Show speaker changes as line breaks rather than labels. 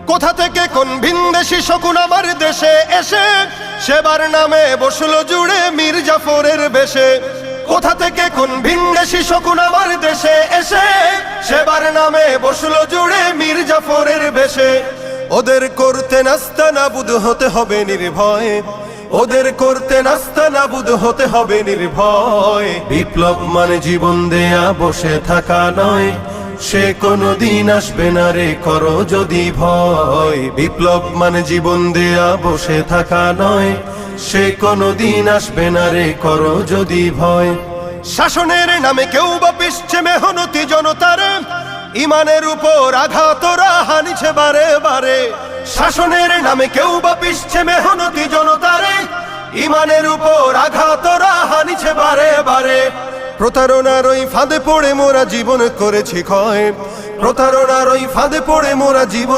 কোথা থেকে কোন ভিনদেশি শকুন আমার দেশে এসে সেবার নামে বসলো জুড়ে মীর জাফরের বেশে। কোথা থেকে কোন ভিনদেশি শকুন আমার দেশে এসে সেবার নামে বসলো জুড়ে মীর জাফরের বেশে। ওদের করতে নাস্তানাবুদ হতে হবে নির্ভয়, ওদের করতে নাস্তানাবুদ হতে হবে নির্ভয়। বিপ্লব মানে জীবন দেয়া বসে থাকা নয়, সে কোনদিন আসবে না রে করো যদি ভয়। বিপ্লব মানে জীবন দেয়া বসে থাকা নয়, সে কোনদিন আসবে না রে করো যদি ভয়। শাসনের নামে কেউ বা পিষছে মেহনতি জনতারে, ইমানের উপর আঘাতরা হানিছে বারে বারে। শাসনের নামে কেউ বা পিষছে মেহনতি জনতারে, ইমানের উপর আঘাতরা হানিছে বারে বারে। প্রতারণার ওই ফাঁদে পড়ে মোরা জীবন করেছি ক্ষয়, প্রতারণার ওই ফাঁদে পড়ে মোরা জীবন